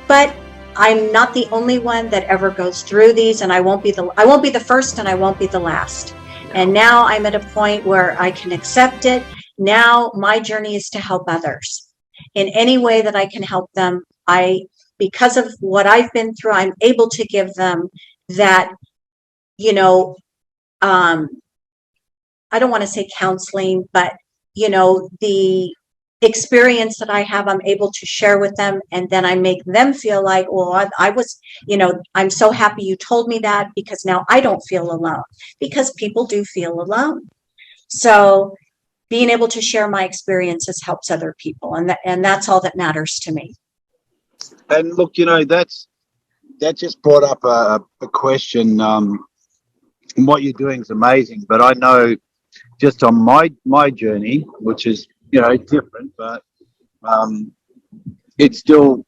But I'm not the only one that ever goes through these, and I won't be the first, and I won't be the last. And now I'm at a point where I can accept it. Now my journey is to help others in any way that I can help them. Because of what I've been through, I'm able to give them that, you know, I don't want to say counseling, but, the experience that I have, I'm able to share with them. And then I make them feel like, well, I was, I'm so happy you told me that, because now I don't feel alone, because people do feel alone. So being able to share my experiences helps other people. And that's all that matters to me. And look, that just brought up a question. What you're doing is amazing, but I know just on my journey, which is different, but it still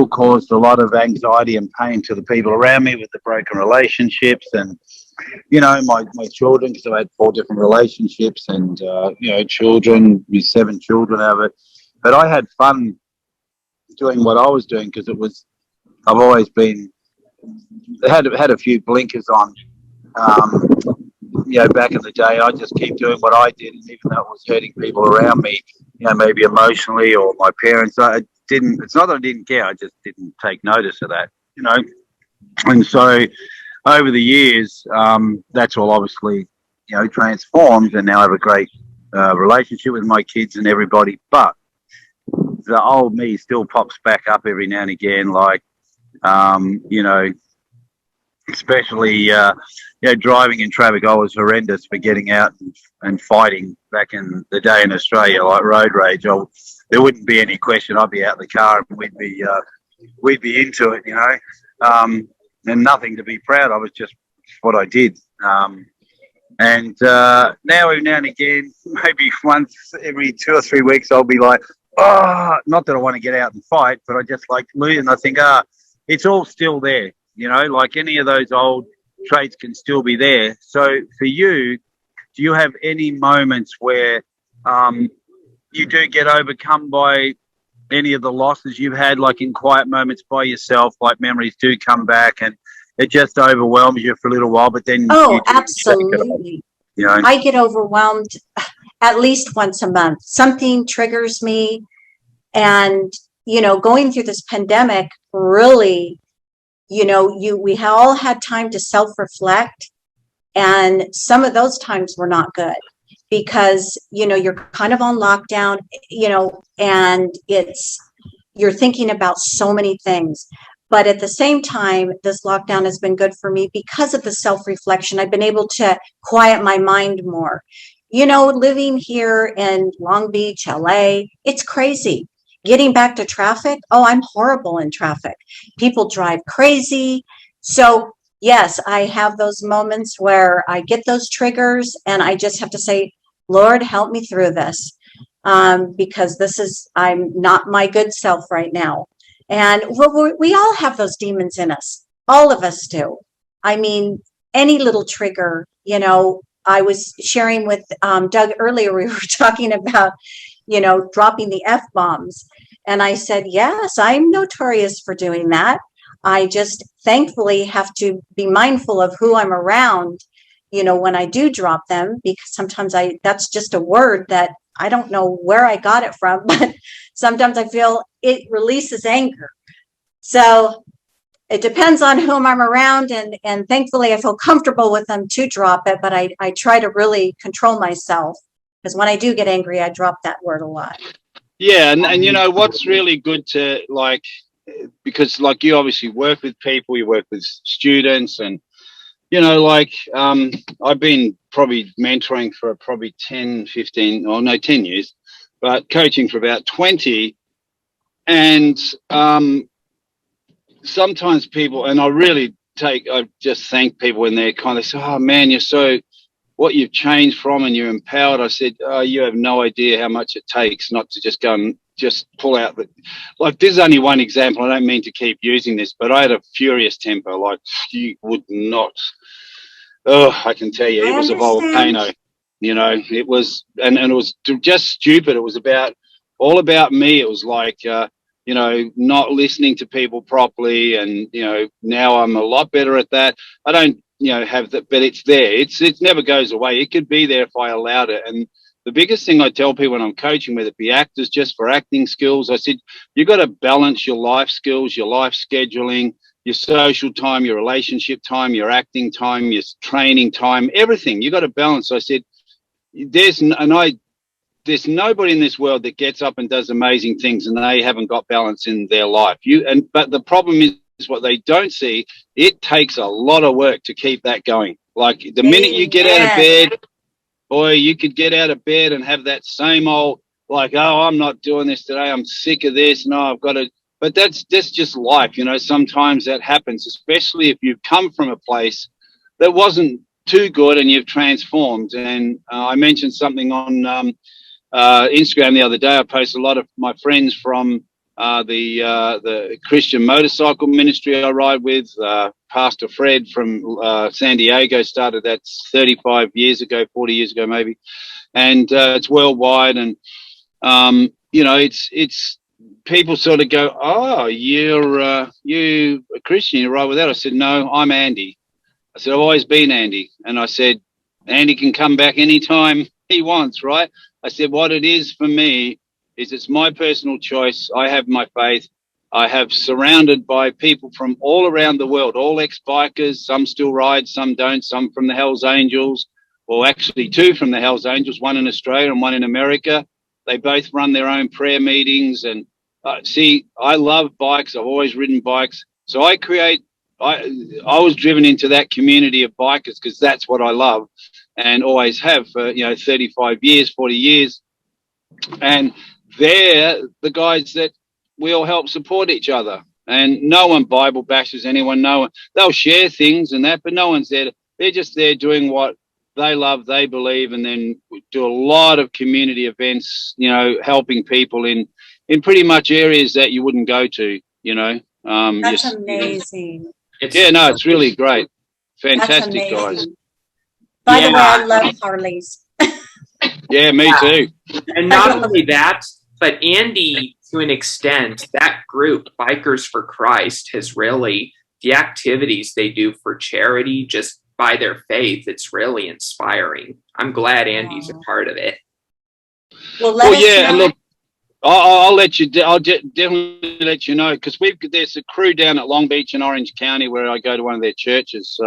caused a lot of anxiety and pain to the people around me with the broken relationships, and my children, because I had 4 different relationships, and children, 7 children out of it. But I had fun doing what I was doing, because I've always been had a few blinkers on. Back in the day, I just keep doing what I did, and even though it was hurting people around me, maybe emotionally, or my parents, I didn't. It's not that I didn't care; I just didn't take notice of that, And so, over the years, that's all obviously, transformed, and now I have a great relationship with my kids and everybody. But the old me still pops back up every now and again, like, especially driving in traffic. I was horrendous for getting out and fighting back in the day in Australia, like road rage. There wouldn't be any question. I'd be out in the car and we'd be into it, and nothing to be proud of. It's just what I did. And now every now and again, maybe once every 2 or 3 weeks, I'll be like, not that I want to get out and fight, but I just like lose, and I think, it's all still there. Like any of those old traits can still be there. So for you, do you have any moments where you do get overcome by any of the losses you've had, like in quiet moments by yourself, like memories do come back and it just overwhelms you for a little while, but then absolutely. I get overwhelmed at least once a month. Something triggers me, and going through this pandemic really, we all had time to self-reflect, and some of those times were not good, because you're kind of on lockdown, and you're thinking about so many things. But at the same time, this lockdown has been good for me because of the self-reflection. I've been able to quiet my mind more. Living here in Long Beach, LA, it's crazy. Getting back to traffic, I'm horrible in traffic. People drive crazy. So yes, I have those moments where I get those triggers, and I just have to say, Lord, help me through this, because I'm not my good self right now. And we all have those demons in us. All of us do. I mean, any little trigger, I was sharing with Doug earlier, we were talking about, dropping the F-bombs. And I said, yes, I'm notorious for doing that. I just thankfully have to be mindful of who I'm around, when I do drop them, because sometimes that's just a word that I don't know where I got it from, but sometimes I feel it releases anger. So it depends on whom I'm around, and thankfully I feel comfortable with them to drop it, but I try to really control myself, because when I do get angry, I drop that word a lot. Yeah, and what's really good to, like, because like you obviously work with people, you work with students, and I've been probably mentoring for probably 10 years, but coaching for about 20. And sometimes people, and I just thank people when they're kind of say, oh man, what you've changed from, and you're empowered. I said, you have no idea how much it takes not to just go and just pull out like, this is only one example. I don't mean to keep using this, but I had a furious temper, like you would not. I can tell you, it was a volcano. It was, and it was just stupid. It was all about me. It was like, not listening to people properly. And, now I'm a lot better at that. I don't, have that, but it's there. It never goes away. It could be there if I allowed it. And the biggest thing I tell people when I'm coaching, whether it be actors, just for acting skills, I said, you got to balance your life skills, your life scheduling, your social time, your relationship time, your acting time, your training time, everything. You got to balance. I said, there's nobody in this world that gets up and does amazing things and they haven't got balance in their life. But the problem is what they don't see. It takes a lot of work to keep that going. Like the minute you get out of bed, boy, you could get out of bed and have that same old, like, oh, I'm not doing this today. I'm sick of this. No, I've got to. But that's just life. Sometimes that happens, especially if you've come from a place that wasn't too good and you've transformed. And I mentioned something on Instagram the other day. I posted a lot of my friends from the Christian motorcycle ministry I ride with. Pastor Fred from San Diego started that 35 years ago, 40 years ago maybe, and it's worldwide. And it's people sort of go, oh, you a Christian, you ride with that? I said, no, I'm Andy. I said, I've always been Andy. And I said, Andy can come back anytime he wants, right? I said, what it is for me is it's my personal choice. I have my faith. I have surrounded by people from all around the world, all ex-bikers. Some still ride, some don't, some from the Hells Angels, or actually two from the Hells Angels, one in Australia and one in America. They both run their own prayer meetings. And see, I love bikes. I've always ridden bikes. So I was driven into that community of bikers because that's what I love and always have for, 35 years, 40 years. And they're the guys that we all help support each other. And no one Bible bashes anyone. No one, they'll share things and that, but no one's there. They're just there doing what they love, they believe, and then we do a lot of community events, helping people in pretty much areas that you wouldn't go to, That's amazing. It's really great. Fantastic guys. By the way, I love Harleys. Yeah, me too. And not only that, but Andy, to an extent, that group, Bikers for Christ, has really, the activities they do for charity, just by their faith, it's really inspiring. I'm glad Andy's a part of it. Well, look, I'll let you. I'll definitely let you know because there's a crew down at Long Beach in Orange County where I go to one of their churches.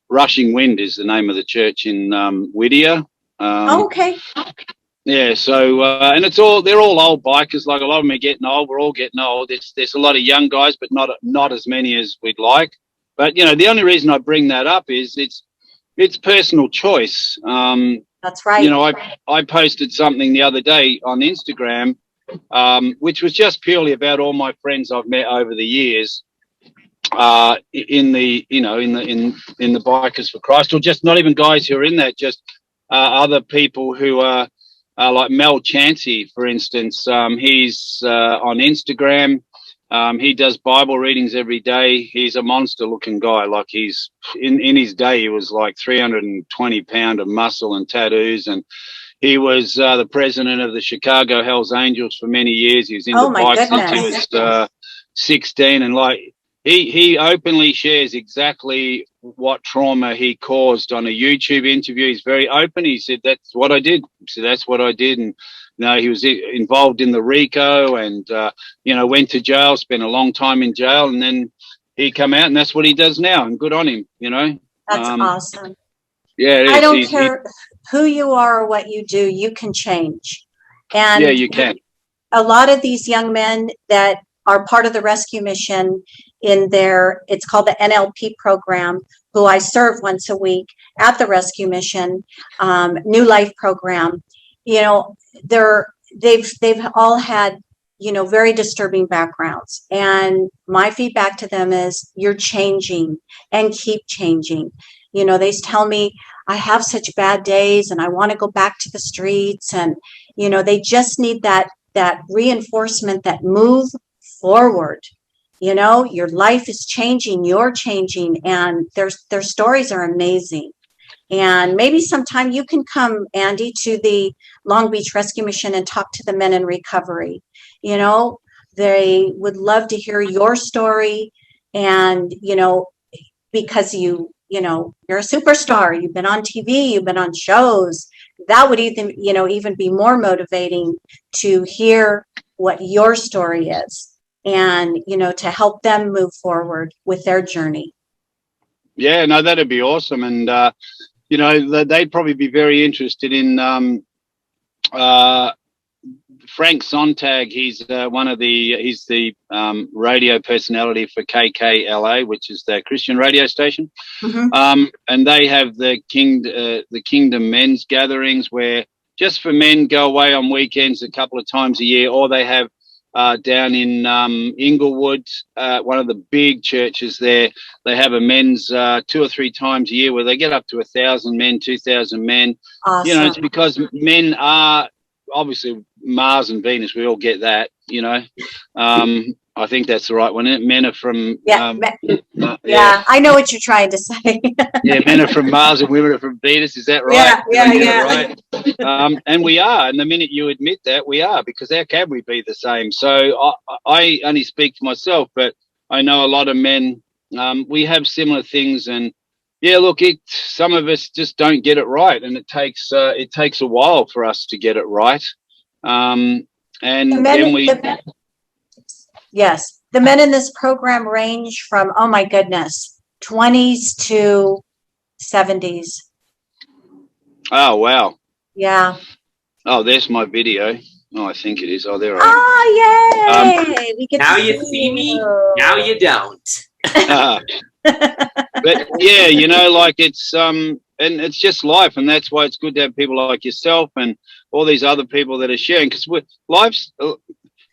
Rushing Wind is the name of the church in Whittier. Okay. Yeah. So and they're all old bikers. Like a lot of them are getting old. We're all getting old. There's a lot of young guys, but not as many as we'd like. But the only reason I bring that up is it's personal choice. That's right. I posted something the other day on Instagram. Which was just purely about all my friends I've met over the years in the Bikers for Christ, or just not even guys who are in that, just other people who are like Mel Chansey, for instance. He's on Instagram. He does Bible readings every day. He's a monster looking guy. Like he's in his day, he was like 320 pound of muscle and tattoos, and he was the president of the Chicago Hells Angels for many years. He was into bikes since he was 16, and like he openly shares exactly what trauma he caused on a YouTube interview. He's very open. He said, "That's what I did." He said, "That's what I did," and he was involved in the RICO and went to jail, spent a long time in jail, and then he come out, and that's what he does now. And good on him. That's awesome. Yeah, I don't care who you are or what you do, you can change. And yeah, you can. A lot of these young men that are part of the rescue mission it's called the NLP program, who I serve once a week at the rescue mission, New Life program. They've all had, very disturbing backgrounds. And my feedback to them is you're changing and keep changing. They tell me, I have such bad days and I want to go back to the streets. And, they just need that reinforcement, that move forward. Your life is changing, you're changing, and their stories are amazing. And maybe sometime you can come, Andy, to the Long Beach Rescue Mission and talk to the men in recovery. They would love to hear your story. And, because you're a superstar, you've been on TV, you've been on shows, that would even be more motivating to hear what your story is and, to help them move forward with their journey. Yeah, no, that'd be awesome. And, they'd probably be very interested in Frank Sontag. He's the radio personality for KKLA, which is the Christian radio station. Mm-hmm. And they have the Kingdom men's gatherings where just for men go away on weekends a couple of times a year, or they have down in Inglewood, one of the big churches there, they have a men's 2 or 3 times a year where they get up to 1,000 men, 2,000 men. Awesome. It's because men are obviously Mars and Venus. We all get that, I think that's the right one. Men are from yeah, I know what you're trying to say. Yeah, men are from Mars and women are from Venus. Is that right? Yeah. Right. And we are. And the minute you admit that, we are, because how can we be the same? So I only speak for myself, but I know a lot of men. We have similar things, and yeah, look, some of us just don't get it right, and it takes a while for us to get it right. Yes, the men in this program range from, oh my goodness, 20s to 70s. Oh, wow. Yeah. Oh, there's my video. Oh, I think it is. Oh, there I am. Oh, yay. We get now to you see me, now you don't. But yeah, it's and it's just life, and that's why it's good to have people like yourself and all these other people that are sharing, because life's.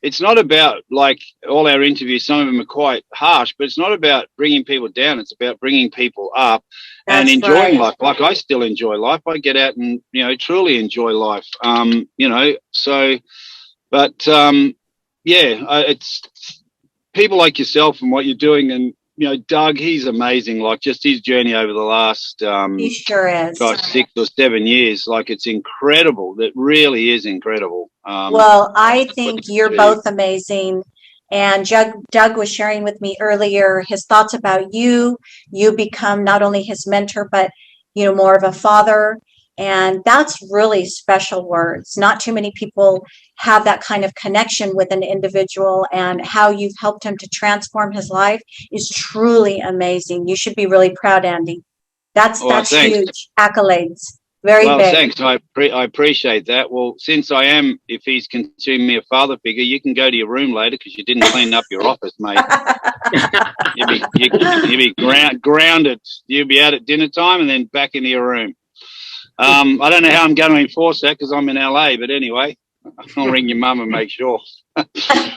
It's not about, like all our interviews, some of them are quite harsh, but it's not about bringing people down. It's about bringing people up and enjoying life. Like, I still enjoy life. I get out and, truly enjoy life. It's people like yourself and what you're doing. And, Doug, he's amazing. Like, just his journey over the last he sure is. 6 or 7 years. Like, it's incredible. It really is incredible. Well, I think you're both amazing. And Doug was sharing with me earlier his thoughts about you. You become not only his mentor, but, more of a father. And that's really special words. Not too many people have that kind of connection with an individual, and how you've helped him to transform his life is truly amazing. You should be really proud, Andy. That's huge accolades. Very big. Thanks. I appreciate that. Well, since if he's considering me a father figure, you can go to your room later, because you didn't clean up your office, mate. You'll be grounded. You'll be out at dinner time and then back into your room. I don't know how I'm going to enforce that, because I'm in LA, but anyway, I'll ring your mum and make sure.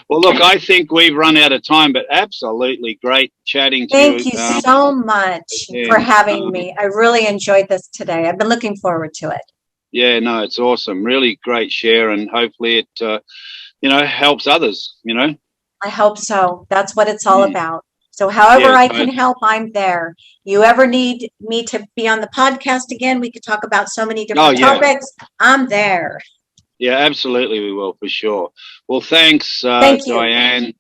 Well, look, I think we've run out of time, but absolutely great chatting to you. Thank you so much for having me. I really enjoyed this today. I've been looking forward to it. Yeah, no, it's awesome. Really great share, and hopefully it, helps others, I hope so. That's what it's all about. So however I can help, I'm there. You ever need me to be on the podcast again? We could talk about so many different topics. I'm there. Yeah, absolutely, we will, for sure. Well, thanks, Thank you. Diane.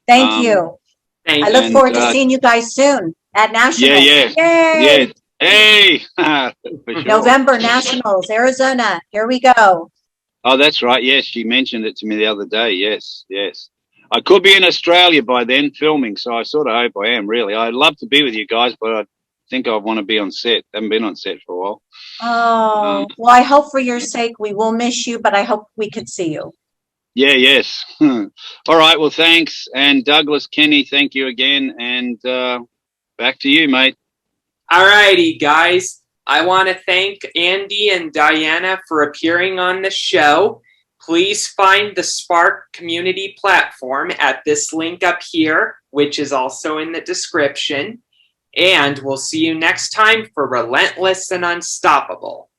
Thank you. I look forward to seeing you guys soon at Nationals. Yeah. Yay. Yeah. Hey. For sure. November Nationals, Arizona. Here we go. Oh, that's right. Yes, she mentioned it to me the other day. Yes. I could be in Australia by then filming, so I sort of hope I am, really. I'd love to be with you guys, but I think I want to be on set. I haven't been on set for a while. Oh, well, I hope for your sake we will miss you, but I hope we could see you. Yeah, yes. All right, well, thanks. And Douglas, Kenny, thank you again. And back to you, mate. All righty, guys. I want to thank Andy and Diana for appearing on the show. Please find the Spark community platform at this link up here, which is also in the description. And we'll see you next time for Relentless and Unstoppable.